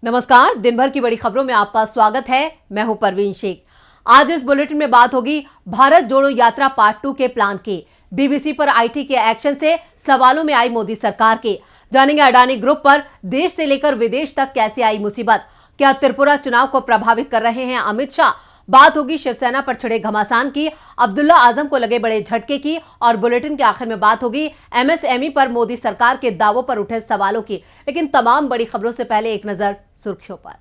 नमस्कार, दिन भर की बड़ी खबरों में आपका स्वागत है। मैं हूं परवीन शेख। आज इस बुलेटिन में बात होगी भारत जोड़ो यात्रा पार्ट 2 के प्लान की। बीबीसी पर आईटी के एक्शन से सवालों में आई मोदी सरकार के। जानेंगे अडानी ग्रुप पर देश से लेकर विदेश तक कैसे आई मुसीबत। क्या त्रिपुरा चुनाव को प्रभावित कर रहे हैं अमित शाह। बात होगी शिवसेना पर छिड़े घमासान की, अब्दुल्ला आजम को लगे बड़े झटके की और बुलेटिन के आखिर में बात होगी एमएसएमई पर मोदी सरकार के दावों पर उठे सवालों की। लेकिन तमाम बड़ी खबरों से पहले एक नजर सुर्खियों पर।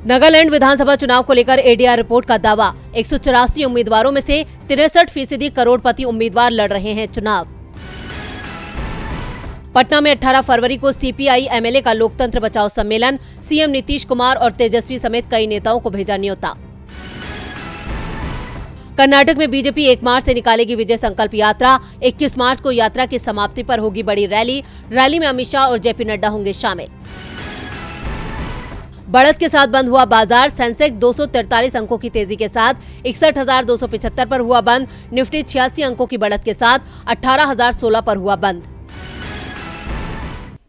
नागालैंड विधानसभा चुनाव को लेकर एडीआर रिपोर्ट का दावा। 184 उम्मीदवारों में से 63% करोड़पति उम्मीदवार लड़ रहे हैं चुनाव। पटना में 18 फरवरी को सीपीआई एमएलए का लोकतंत्र बचाओ सम्मेलन। सीएम नीतीश कुमार और तेजस्वी समेत कई नेताओं को भेजा न्योता। कर्नाटक में बीजेपी 1 मार्च से निकालेगी विजय संकल्प यात्रा। 21 मार्च को यात्रा की समाप्ति पर होगी बड़ी रैली में अमित शाह और जेपी नड्डा होंगे शामिल। बढ़त के साथ बंद हुआ बाजार। सेंसेक्स 243 अंकों की तेजी के साथ 61,275 पर हुआ बंद। निफ्टी 86 अंकों की बढ़त के साथ 18,016 पर हुआ बंद।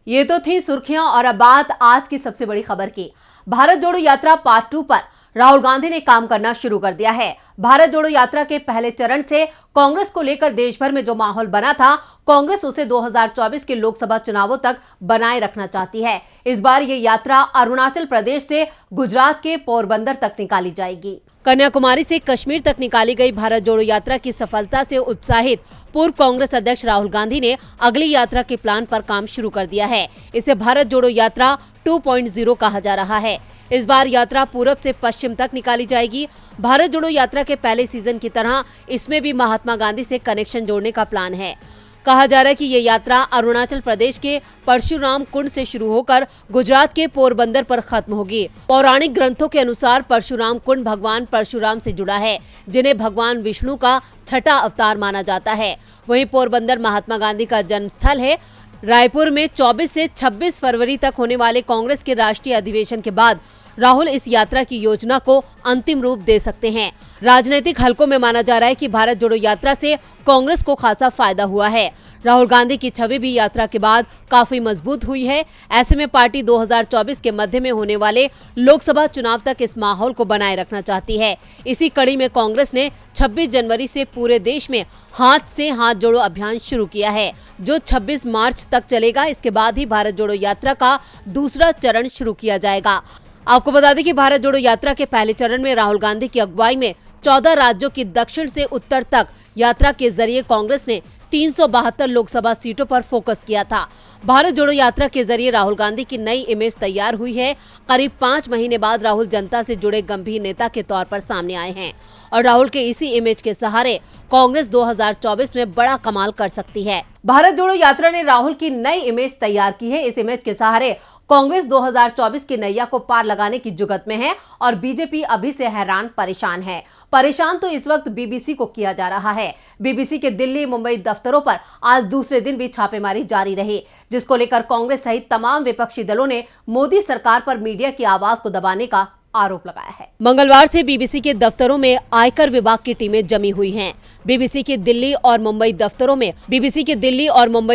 ये तो थी सुर्खियां और अब बात आज की सबसे बड़ी खबर की। भारत जोड़ो यात्रा पार्ट 2 पर राहुल गांधी ने काम करना शुरू कर दिया है। भारत जोड़ो यात्रा के पहले चरण से कांग्रेस को लेकर देश भर में जो माहौल बना था, कांग्रेस उसे 2024 के लोकसभा चुनावों तक बनाए रखना चाहती है। इस बार ये यात्रा अरुणाचल प्रदेश से गुजरात के पोरबंदर तक निकाली जाएगी। कन्याकुमारी से कश्मीर तक निकाली गई भारत जोड़ो यात्रा की सफलता से उत्साहित पूर्व कांग्रेस अध्यक्ष राहुल गांधी ने अगली यात्रा के प्लान पर काम शुरू कर दिया है। इसे भारत जोड़ो यात्रा 2.0 कहा जा रहा है। इस बार यात्रा पूरब से पश्चिम तक निकाली जाएगी। भारत जोड़ो यात्रा के पहले सीजन की तरह इसमें भी महात्मा गांधी से कनेक्शन जोड़ने का प्लान है। कहा जा रहा है कि ये यात्रा अरुणाचल प्रदेश के परशुराम कुंड से शुरू होकर गुजरात के पोरबंदर पर खत्म होगी। पौराणिक ग्रंथों के अनुसार परशुराम कुंड भगवान परशुराम से जुड़ा है, जिन्हें भगवान विष्णु का छठा अवतार माना जाता है। वहीं पोरबंदर महात्मा गांधी का जन्म स्थल है। रायपुर में 24 से 26 फरवरी तक होने वाले कांग्रेस के राष्ट्रीय अधिवेशन के बाद राहुल इस यात्रा की योजना को अंतिम रूप दे सकते हैं। राजनीतिक हलकों में माना जा रहा है कि भारत जोड़ो यात्रा से कांग्रेस को खासा फायदा हुआ है। राहुल गांधी की छवि भी यात्रा के बाद काफी मजबूत हुई है। ऐसे में पार्टी 2024 के मध्य में होने वाले लोकसभा चुनाव तक इस माहौल को बनाए रखना चाहती है। इसी कड़ी में कांग्रेस ने 26 जनवरी से पूरे देश में हाथ से हाथ जोड़ो अभियान शुरू किया है, जो 26 मार्च तक चलेगा। इसके बाद ही भारत जोड़ो यात्रा का दूसरा चरण शुरू किया जाएगा। आपको बता दें कि भारत जोड़ो यात्रा के पहले चरण में राहुल गांधी की अगुवाई में 14 राज्यों की दक्षिण से उत्तर तक यात्रा के जरिए कांग्रेस ने 372 लोकसभा सीटों पर फोकस किया था। भारत जोड़ो यात्रा के जरिए राहुल गांधी की नई इमेज तैयार हुई है। करीब 5 महीने बाद राहुल जनता से जुड़े गंभीर नेता के तौर पर सामने आए हैं और राहुल के इसी इमेज के सहारे कांग्रेस 2024 में बड़ा कमाल कर सकती है। भारत जोड़ो यात्रा ने राहुल की नई इमेज तैयार की है। इस इमेज के सहारे कांग्रेस 2024 की नैया को पार लगाने की जुगत में है और बीजेपी अभी से हैरान परेशान है। परेशान तो इस वक्त बीबीसी को किया जा रहा है। बीबीसी के दिल्ली मुंबई दफ्तरों पर आज दूसरे दिन भी छापेमारी जारी रही, जिसको लेकर कांग्रेस सहित तमाम विपक्षी दलों ने मोदी सरकार पर मीडिया की आवाज को दबाने का आरोप लगाया है। मंगलवार से बीबीसी के दफ्तरों में आयकर विभाग की टीमें जमी हुई हैं। बीबीसी के दिल्ली और मुंबई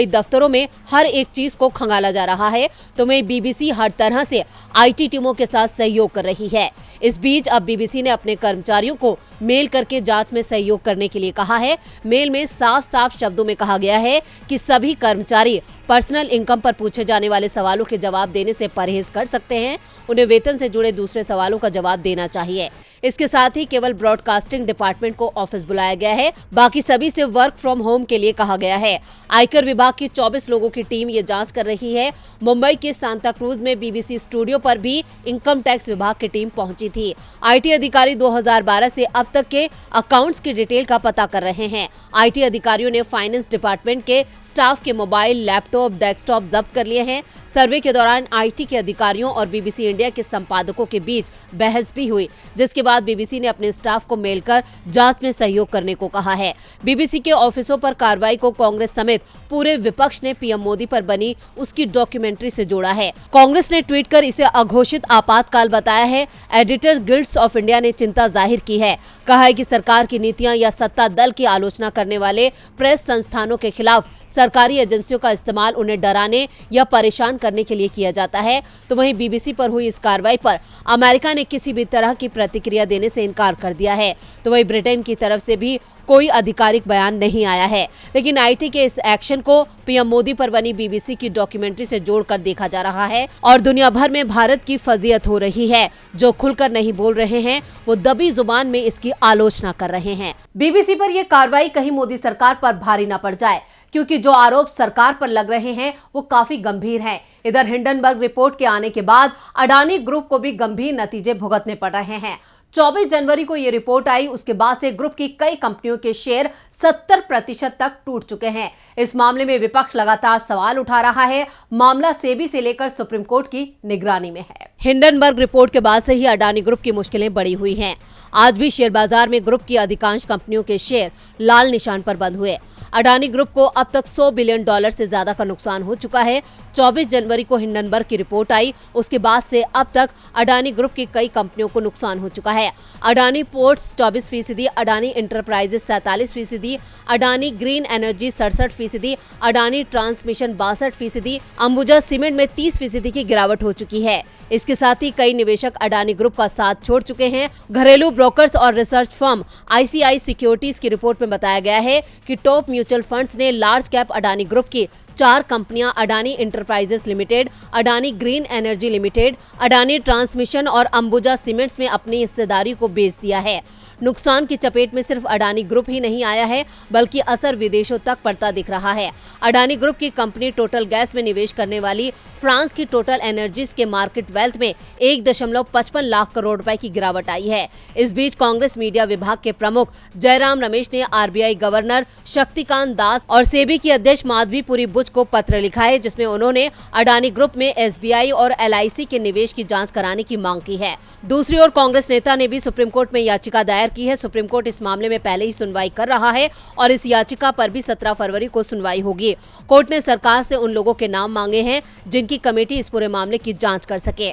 दफ्तरों में हर एक चीज को खंगाला जा रहा है, तो वहीं बीबीसी हर तरह से आईटी टीमों के साथ सहयोग कर रही है। इस बीच अब बीबीसी ने अपने कर्मचारियों को मेल करके जांच में सहयोग करने के लिए कहा है। मेल में साफ साफ शब्दों में कहा गया है कि सभी कर्मचारी पर्सनल इनकम पर पूछे जाने वाले सवालों के जवाब देने से परहेज कर सकते हैं। उन्हें वेतन से जुड़े दूसरे सवालों का जवाब देना चाहिए। इसके साथ ही केवल ब्रॉडकास्टिंग डिपार्टमेंट को ऑफिस बुलाया गया है, बाकी सभी से वर्क फ्रॉम होम के लिए कहा गया है। आयकर विभाग की 24 लोगों की टीम ये जांच कर रही है। मुंबई के सांता क्रूज में बीबीसी स्टूडियो पर भी इनकम टैक्स विभाग की टीम पहुंची थी। आईटी अधिकारी 2012 से अब तक के अकाउंट्स की डिटेल का पता कर रहे हैं। आईटी अधिकारियों ने फाइनेंस डिपार्टमेंट के स्टाफ के मोबाइल, लैपटॉप, डेस्कटॉप जब्त कर लिए हैं। सर्वे के दौरान आईटी के अधिकारियों और बीबीसी इंडिया के संपादकों के बीच बहस भी हुई, जिसके बाद बीबीसी ने अपने स्टाफ को मेल कर जांच में सहयोग करने को कहा है। बीबीसी के ऑफिसों पर कार्रवाई को कांग्रेस समेत पूरे विपक्ष ने पीएम मोदी पर बनी उसकी डॉक्यूमेंट्री से जोड़ा है। कांग्रेस ने ट्वीट कर इसे अघोषित आपातकाल बताया है। एडिटर गिल्ड्स ऑफ इंडिया ने चिंता जाहिर की है, कहा है कि सरकार की नीतियां या सत्ता दल की आलोचना करने वाले प्रेस संस्थानों के खिलाफ सरकारी एजेंसियों का इस्तेमाल उन्हें डराने या परेशान करने के लिए किया जाता है, तो वहीं बीबीसी पर हुई इस कार्रवाई पर अमेरिका ने किसी भी तरह की प्रतिक्रिया देने से इनकार कर दिया है। तो वहीं ब्रिटेन की तरफ से भी कोई आधिकारिक बयान नहीं आया है। लेकिन आईटी के इस एक्शन को पीएम मोदी पर बनी बीबीसी की डॉक्यूमेंट्री से जोड़कर देखा जा रहा है और दुनिया भर में भारत की फजीयत हो रही है। जो खुलकर नहीं बोल रहे हैं वो दबी जुबान में इसकी आलोचना कर रहे हैं। बीबीसी पर यह कार्रवाई कहीं मोदी सरकार पर भारी न पड़ जाए, क्योंकि जो आरोप सरकार पर लग रहे हैं वो काफी गंभीर हैं। इधर हिंडनबर्ग रिपोर्ट के आने के बाद अडानी ग्रुप को भी गंभीर नतीजे भुगतने पड़ रहे हैं। 24 जनवरी को ये रिपोर्ट आई, उसके बाद से ग्रुप की कई कंपनियों के शेयर 70% तक टूट चुके हैं। इस मामले में विपक्ष लगातार सवाल उठा रहा है। मामला सेबी से लेकर सुप्रीम कोर्ट की निगरानी में है। हिंडनबर्ग रिपोर्ट के बाद से ही अडानी ग्रुप की मुश्किलें बढ़ी हुई हैं। आज भी शेयर बाजार में ग्रुप की अधिकांश कंपनियों के शेयर लाल निशान पर बंद हुए। अडानी ग्रुप को अब तक $100 बिलियन से ज्यादा का नुकसान हो चुका है। 24 जनवरी को हिंडनबर्ग की रिपोर्ट आई, उसके बाद से अब तक अडानी ग्रुप की कई कंपनियों को नुकसान हो चुका है। Adani ports 24%, Adani enterprises 47%, Adani green energy 67%, Adani transmission 62%, Ambuja cement में 30% की गिरावट हो चुकी है। इसके साथ ही कई निवेशक अडानी ग्रुप का साथ छोड़ चुके हैं। घरेलू ब्रोकर्स और रिसर्च फर्म ICI सिक्योरिटीज की रिपोर्ट में बताया गया है कि टॉप म्यूचुअल फंड्स ने लार्ज कैप अडानी ग्रुप की 4 कंपनियां Adani enterprises limited, Adani green energy limited, Adani transmission और अंबुजा सीमेंट्स में अपनी हिस्सेदारी को बेच दिया है। नुकसान की चपेट में सिर्फ अडानी ग्रुप ही नहीं आया है, बल्कि असर विदेशों तक पड़ता दिख रहा है। अडानी ग्रुप की कंपनी टोटल गैस में निवेश करने वाली फ्रांस की टोटल एनर्जीज के मार्केट वेल्थ में 1.55 लाख करोड़ रुपए की गिरावट आई है। इस बीच कांग्रेस मीडिया विभाग के प्रमुख जयराम रमेश ने RBI गवर्नर शक्तिकांत दास और सेबी की अध्यक्ष माधवीपुरी बुच को पत्र लिखा है, जिसमें उन्होंने अडानी ग्रुप में SBI और LIC के निवेश की जांच कराने की मांग की है। दूसरी ओर कांग्रेस नेता ने भी सुप्रीम कोर्ट में याचिका दायर की है। सुप्रीम कोर्ट इस मामले में पहले ही सुनवाई कर रहा है और इस याचिका पर भी 17 फरवरी को सुनवाई होगी। कोर्ट ने सरकार से उन लोगों के नाम मांगे हैं जिनकी कमेटी इस पूरे मामले की जांच कर सके।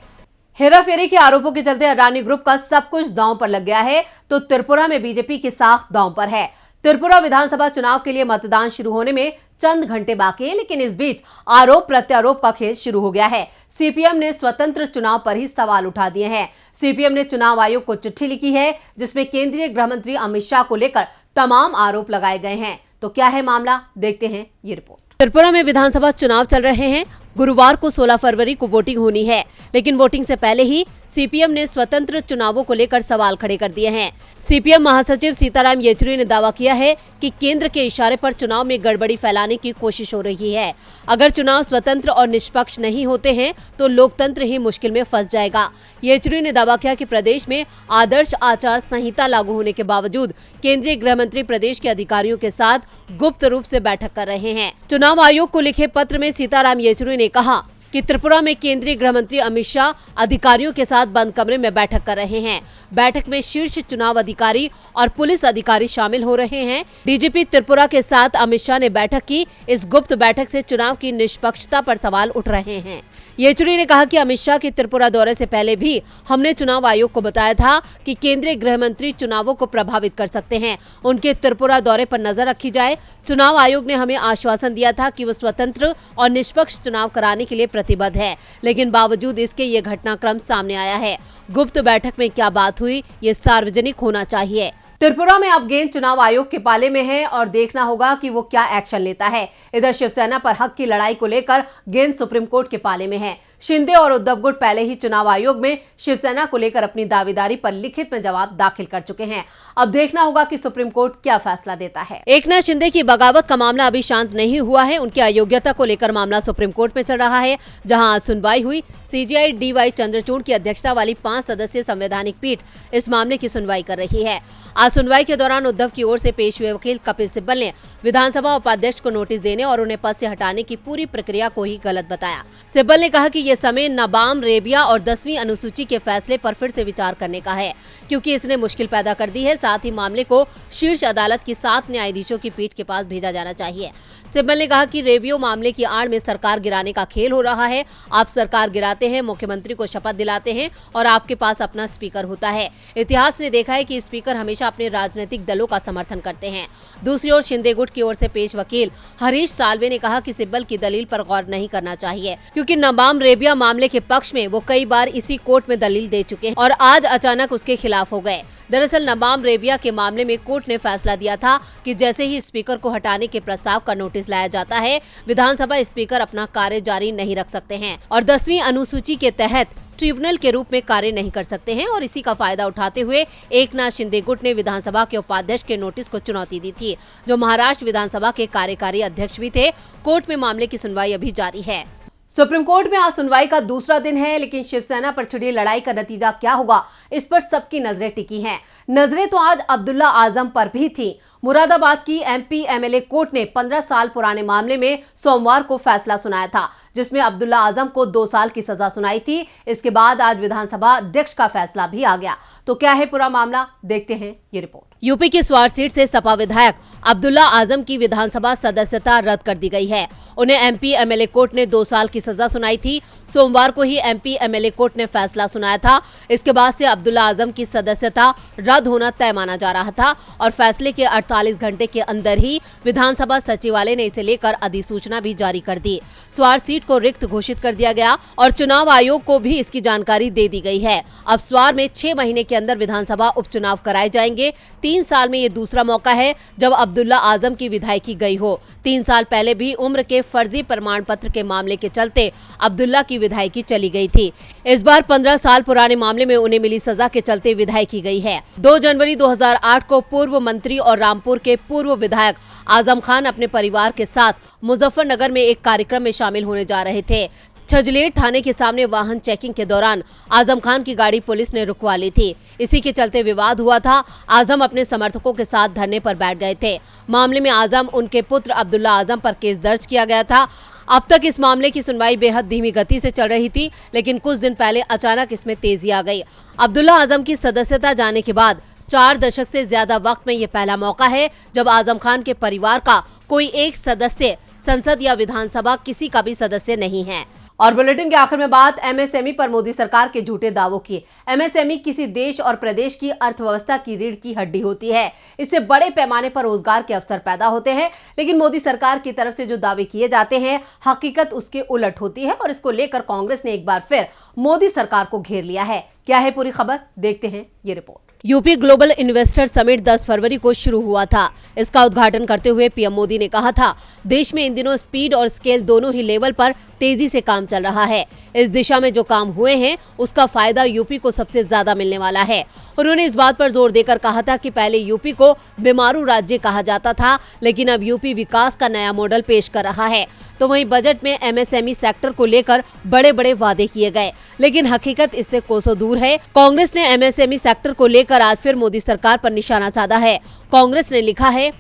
हेराफेरी के आरोपों के चलते अडानी ग्रुप का सब कुछ दांव पर लग गया है, तो त्रिपुरा में बीजेपी की साख दांव पर है। त्रिपुरा विधानसभा चुनाव के लिए मतदान शुरू होने में चंद घंटे बाकी है, लेकिन इस बीच आरोप प्रत्यारोप का खेल शुरू हो गया है। सीपीएम ने स्वतंत्र चुनाव पर ही सवाल उठा दिए हैं। सीपीएम ने चुनाव आयोग को चिट्ठी लिखी है, जिसमें केंद्रीय गृह मंत्री अमित शाह को लेकर तमाम आरोप लगाए गए हैं। तो क्या है मामला, देखते हैं ये रिपोर्ट। त्रिपुरा में विधानसभा चुनाव चल रहे हैं। गुरुवार को 16 फरवरी को वोटिंग होनी है, लेकिन वोटिंग से पहले ही सीपीएम ने स्वतंत्र चुनावों को लेकर सवाल खड़े कर दिए हैं। सीपीएम महासचिव सीताराम येचुरी ने दावा किया है कि केंद्र के इशारे पर चुनाव में गड़बड़ी फैलाने की कोशिश हो रही है। अगर चुनाव स्वतंत्र और निष्पक्ष नहीं होते हैं तो लोकतंत्र ही मुश्किल में फंस जाएगा। येचुरी ने दावा किया कि प्रदेश में आदर्श आचार संहिता लागू होने के बावजूद केंद्रीय गृह मंत्री प्रदेश के अधिकारियों के साथ गुप्त रूप से बैठक कर रहे हैं। चुनाव आयोग को लिखे पत्र में सीताराम येचुरी ने कहा कि त्रिपुरा में केंद्रीय गृह मंत्री अमित शाह अधिकारियों के साथ बंद कमरे में बैठक कर रहे हैं। बैठक में शीर्ष चुनाव अधिकारी और पुलिस अधिकारी शामिल हो रहे हैं। डीजीपी त्रिपुरा के साथ अमित शाह ने बैठक की। इस गुप्त बैठक से चुनाव की निष्पक्षता पर सवाल उठ रहे हैं। येचुरी ने कहा कि अमित शाह के त्रिपुरा दौरे से पहले भी हमने चुनाव आयोग को बताया था कि केंद्रीय गृह मंत्री चुनावों को प्रभावित कर सकते हैं। उनके त्रिपुरा दौरे पर नजर रखी जाए। चुनाव आयोग ने हमें आश्वासन दिया था कि वो स्वतंत्र और निष्पक्ष चुनाव कराने के लिए प्रतिबद्ध है, लेकिन बावजूद इसके ये घटनाक्रम सामने आया है। गुप्त बैठक में क्या बात हुई, ये सार्वजनिक होना चाहिए। त्रिपुरा में अब गेंद चुनाव आयोग के पाले में है और देखना होगा कि वो क्या एक्शन लेता है। इधर शिवसेना पर हक की लड़ाई को लेकर गेंद सुप्रीम कोर्ट के पाले में है। शिंदे और उद्धव गुट पहले ही चुनाव आयोग में शिवसेना को लेकर अपनी दावेदारी पर लिखित में जवाब दाखिल कर चुके हैं। अब देखना होगा कि सुप्रीम कोर्ट क्या फैसला देता है। एकनाथ शिंदे की बगावत का मामला अभी शांत नहीं हुआ है। उनकी अयोग्यता को लेकर मामला सुप्रीम कोर्ट में चल रहा है, जहां आज सुनवाई हुई। CJI DY चंद्रचूड़ की अध्यक्षता वाली 5 सदस्यीय संवैधानिक पीठ इस मामले की सुनवाई कर रही है। आज सुनवाई के दौरान उद्धव की ओर से पेश हुए वकील कपिल सिब्बल ने विधानसभा उपाध्यक्ष को नोटिस देने और उन्हें पद से हटाने की पूरी प्रक्रिया को ही गलत बताया। सिब्बल ने कहा कि ये समय नाबाम, रेबिया और 10वीं अनुसूची के फैसले पर फिर से विचार करने का है, क्योंकि इसने मुश्किल पैदा कर दी है। साथ ही मामले को शीर्ष अदालत की 7 न्यायाधीशों की पीठ के पास भेजा जाना चाहिए। सिब्बल ने कहा कि रेबियो मामले की आड़ में सरकार गिराने का खेल हो रहा है। आप सरकार गिराते हैं, मुख्यमंत्री को शपथ दिलाते हैं और आपके पास अपना स्पीकर होता है। इतिहास ने देखा है कि स्पीकर हमेशा अपने राजनीतिक दलों का समर्थन करते हैं। दूसरी ओर शिंदे गुट की ओर से पेश वकील हरीश साल्वे ने कहा कि सिब्बल की दलील पर गौर नहीं करना चाहिए, क्योंकि नबाम रेबिया मामले के पक्ष में वो कई बार इसी कोर्ट में दलील दे चुके हैं और आज अचानक उसके खिलाफ हो गए। दरअसल नबाम रेबिया के मामले में कोर्ट ने फैसला दिया था कि जैसे ही स्पीकर को हटाने के प्रस्ताव का नोटिस लाया जाता है, विधानसभा स्पीकर अपना कार्य जारी नहीं रख सकते हैं और 10वीं अनुसूची के तहत ट्रिब्यूनल के रूप में कार्य नहीं कर सकते हैं। और इसी का फायदा उठाते हुए एकनाथ शिंदे गुट ने विधानसभा के उपाध्यक्ष के नोटिस को चुनौती दी थी, जो महाराष्ट्र विधानसभा के कार्यकारी अध्यक्ष भी थे। कोर्ट में मामले की सुनवाई अभी जारी है। सुप्रीम कोर्ट में आज सुनवाई का दूसरा दिन है, लेकिन शिवसेना पर छिड़ी लड़ाई का नतीजा क्या होगा, इस पर सबकी नजरें टिकी हैं। नजरें तो आज अब्दुल्ला आजम पर भी थी। मुरादाबाद की एमपी एमएलए कोर्ट ने 15 साल पुराने मामले में सोमवार को फैसला सुनाया था, जिसमें अब्दुल्ला आजम को 2 साल की सजा सुनाई थी। इसके बाद आज विधानसभा अध्यक्ष का फैसला भी आ गया। तो क्या है पूरा मामला, देखते हैं ये रिपोर्ट। यूपी की स्वार सीट से सपा विधायक अब्दुल्ला आजम की विधानसभा सदस्यता रद्द कर दी गई है। उन्हें एमपी एमएलए कोर्ट ने 2 साल की सजा सुनाई थी। सोमवार को ही एमपी एमएलए कोर्ट ने फैसला सुनाया था। इसके बाद से अब्दुल्ला आजम की सदस्यता रद्द होना तय माना जा रहा था और फैसले के 48 घंटे के अंदर ही विधानसभा सचिवालय ने इसे लेकर अधिसूचना भी जारी कर दी। स्वार सीट को रिक्त घोषित कर दिया गया और चुनाव आयोग को भी इसकी जानकारी दे दी गई है। अब स्वार में 6 महीने के अंदर विधानसभा उपचुनाव कराए जाएंगे। 3 साल में ये दूसरा मौका है जब अब्दुल्ला आजम की विधायकी गई हो। 3 साल पहले भी उम्र के फर्जी प्रमाण पत्र के मामले के चलते अब्दुल्ला की विधायकी चली गई थी। इस बार 15 साल पुराने मामले में उन्हें मिली सजा के चलते विधायकी गई है। 2 जनवरी 2008 को पूर्व मंत्री और रामपुर के पूर्व विधायक आजम खान अपने परिवार के साथ मुजफ्फरनगर में एक कार्यक्रम में शामिल होने जा रहे थे। छजलेट थाने के सामने वाहन चेकिंग के दौरान आजम खान की गाड़ी पुलिस ने रुकवा ली थी। इसी के चलते विवाद हुआ था। आजम अपने समर्थकों के साथ धरने पर बैठ गए थे। मामले में आजम उनके पुत्र अब्दुल्ला आजम पर केस दर्ज किया गया था। अब तक इस मामले की सुनवाई बेहद धीमी गति से चल रही थी, लेकिन कुछ दिन पहले अचानक इसमें तेजी आ गई। अब्दुल्ला आजम की सदस्यता जाने के बाद 4 दशक से ज्यादा वक्त में ये पहला मौका है जब आजम खान के परिवार का कोई एक सदस्य संसद या विधानसभा किसी का भी सदस्य नहीं है। और बुलेटिन के आखिर में बात एमएसएमई पर मोदी सरकार के झूठे दावों की। एमएसएमई किसी देश और प्रदेश की अर्थव्यवस्था की रीढ़ की हड्डी होती है। इससे बड़े पैमाने पर रोजगार के अवसर पैदा होते हैं, लेकिन मोदी सरकार की तरफ से जो दावे किए जाते हैं हकीकत उसके उलट होती है और इसको लेकर कांग्रेस ने एक बार फिर मोदी सरकार को घेर लिया है। क्या है पूरी खबर, देखते हैं ये report. UP global investor summit 10 फरवरी को शुरू हुआ था। इसका उद्घाटन करते हुए पीएम मोदी ने कहा था, देश में इन दिनों स्पीड और स्केल दोनों ही लेवल पर तेजी से काम चल रहा है। इस दिशा में जो काम हुए हैं उसका फायदा यूपी को सबसे ज्यादा मिलने वाला है। उन्होंने इस बात पर जोर देकर कहा था कि पहले यूपी को बीमारू राज्य कहा जाता था, लेकिन अब यूपी विकास का नया मॉडल पेश कर रहा है। तो वहीं बजट में एमएसएमई सेक्टर को लेकर बड़े बड़े वादे किए गए, लेकिन हकीकत इससे कोसों दूर है। कांग्रेस ने एमएसएमई सेक्टर को लेकर आज फिर मोदी सरकार पर निशाना साधा है। कांग्रेस ने लिखा है,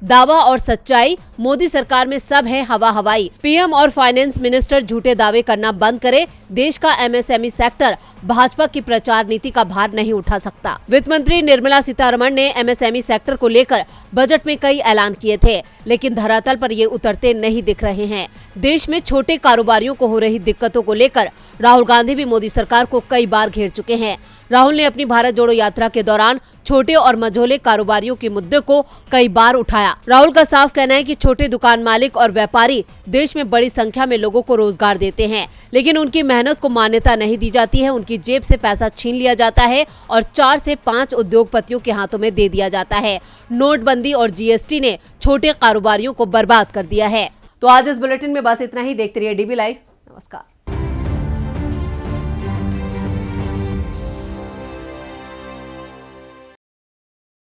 दावा और सच्चाई, मोदी सरकार में सब है हवा हवाई। पीएम और फाइनेंस मिनिस्टर झूठे दावे करना बंद करे। देश का एमएसएमई सेक्टर भाजपा की प्रचार नीति का भार नहीं उठा सकता। वित्त मंत्री निर्मला सीतारमण ने एमएसएमई सेक्टर को लेकर बजट में कई ऐलान किए थे, लेकिन धरातल पर ये उतरते नहीं दिख रहे हैं। देश में छोटे कारोबारियों को हो रही दिक्कतों को लेकर राहुल गांधी भी मोदी सरकार को कई बार घेर चुके हैं। राहुल ने अपनी भारत जोड़ो यात्रा के दौरान छोटे और मझोले कारोबारियों के मुद्दे को कई बार उठाया। राहुल का साफ कहना है कि छोटे दुकान मालिक और व्यापारी देश में बड़ी संख्या में लोगों को रोजगार देते हैं, लेकिन उनकी मेहनत को मान्यता नहीं दी जाती है। उनकी जेब से पैसा छीन लिया जाता है और 4 से 5 उद्योगपतियों के हाथों में दे दिया जाता है। नोटबंदी और जीएसटी ने छोटे कारोबारियों को बर्बाद कर दिया है। तो आज इस बुलेटिन में बस इतना ही। देखते रहिए डीबी लाइव। नमस्कार।